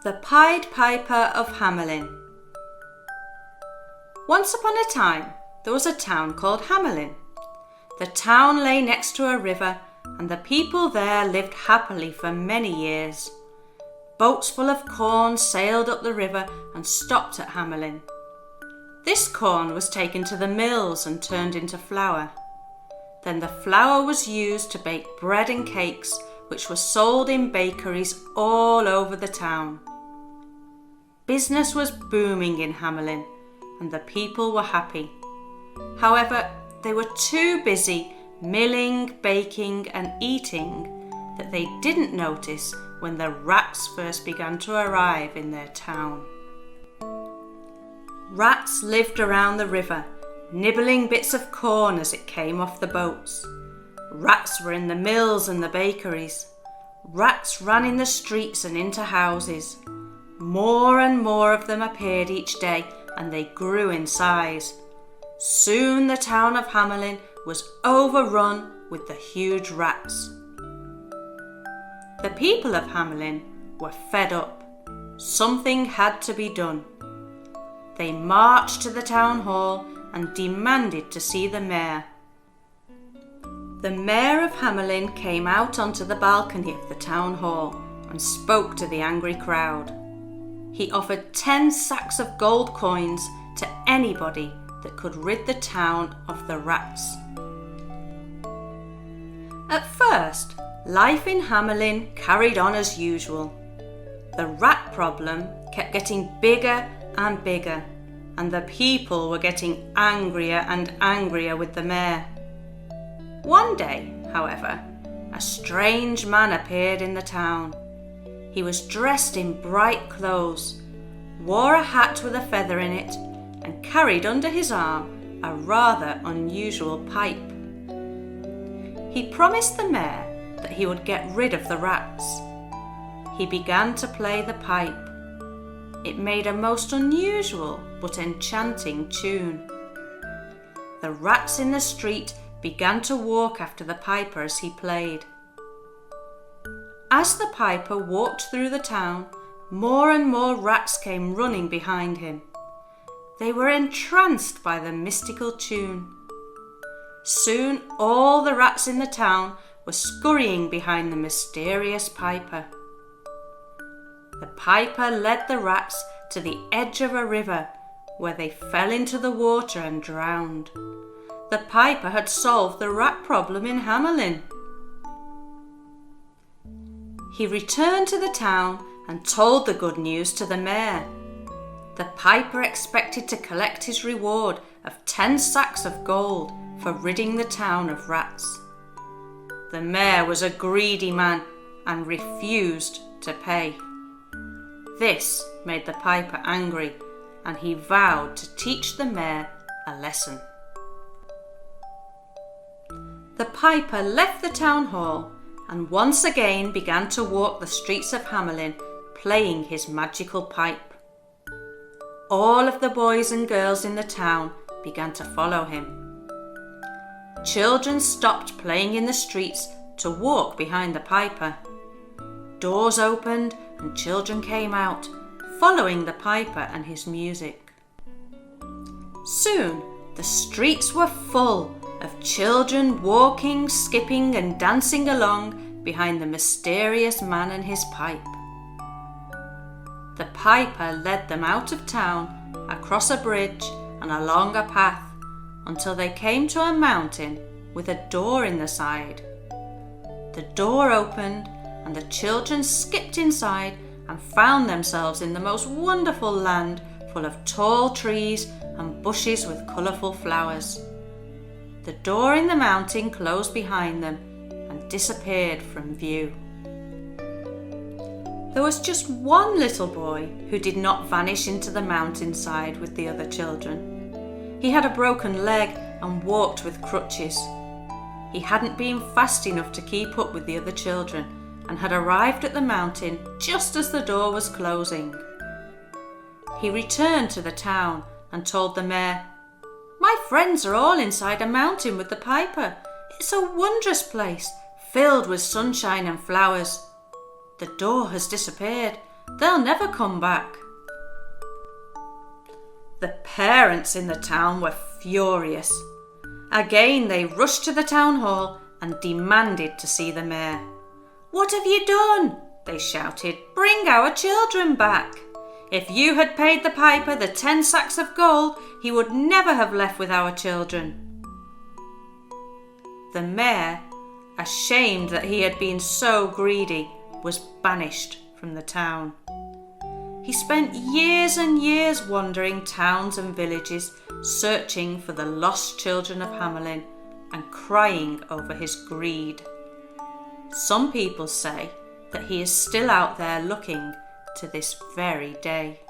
The Pied Piper of Hamelin. Once upon a time, there was a town called Hamelin. The town lay next to a river, and the people there lived happily for many years. Boats full of corn sailed up the river and stopped at Hamelin. This corn was taken to the mills and turned into flour. Then the flour was used to bake bread and cakes, which were sold in bakeries all over the town. Business was booming in Hamelin, and the people were happy. However, they were too busy milling, baking and eating that they didn't notice when the rats first began to arrive in their town. Rats lived around the river, nibbling bits of corn as it came off the boats. Rats were in the mills and the bakeries. Rats ran in the streets and into houses. More and more of them appeared each day, and they grew in size. Soon the town of Hamelin was overrun with the huge rats. The people of Hamelin were fed up. Something had to be done. They marched to the town hall and demanded to see the mayor. The mayor of Hamelin came out onto the balcony of the town hall and spoke to the angry crowd. He offered 10 sacks of gold coins to anybody that could rid the town of the rats. At first, life in Hamelin carried on as usual. The rat problem kept getting bigger and bigger, and the people were getting angrier and angrier with the mayor. One day, however, a strange man appeared in the town. He was dressed in bright clothes, wore a hat with a feather in it, and carried under his arm a rather unusual pipe. He promised the mayor that he would get rid of the rats. He began to play the pipe. It made a most unusual but enchanting tune. The rats in the street began to walk after the piper as he played. As the piper walked through the town, more and more rats came running behind him. They were entranced by the mystical tune. Soon all the rats in the town were scurrying behind the mysterious piper. The piper led the rats to the edge of a river, where they fell into the water and drowned. The piper had solved the rat problem in Hamelin. He returned to the town and told the good news to the mayor. The piper expected to collect his reward of 10 sacks of gold for ridding the town of rats. The mayor was a greedy man and refused to pay. This made the piper angry, and he vowed to teach the mayor a lesson. The piper left the town hall and once again began to walk the streets of Hamelin, playing his magical pipe. All of the boys and girls in the town began to follow him. Children stopped playing in the streets to walk behind the piper. Doors opened and children came out, following the piper and his music. Soon the streets were full of children walking, skipping and dancing along behind the mysterious man and his pipe. The piper led them out of town, across a bridge and along a path, until they came to a mountain with a door in the side. The door opened and the children skipped inside and found themselves in the most wonderful land, full of tall trees and bushes with colourful flowers. The door in the mountain closed behind them and disappeared from view. There was just one little boy who did not vanish into the mountainside with the other children. He had a broken leg and walked with crutches. He hadn't been fast enough to keep up with the other children and had arrived at the mountain just as the door was closing. He returned to the town and told the mayor, "My friends are all inside a mountain with the piper. It's a wondrous place, filled with sunshine and flowers. The door has disappeared They'll never come back." The parents in the town were furious. Again they rushed to the town hall and demanded to see the mayor. "What have you done?" they shouted. "Bring our children back. If you had paid the piper the 10 sacks of gold, he would never have left with our children." The mayor, ashamed that he had been so greedy, was banished from the town. He spent years and years wandering towns and villages, searching for the lost children of Hamelin and crying over his greed. Some people say that he is still out there looking to this very day.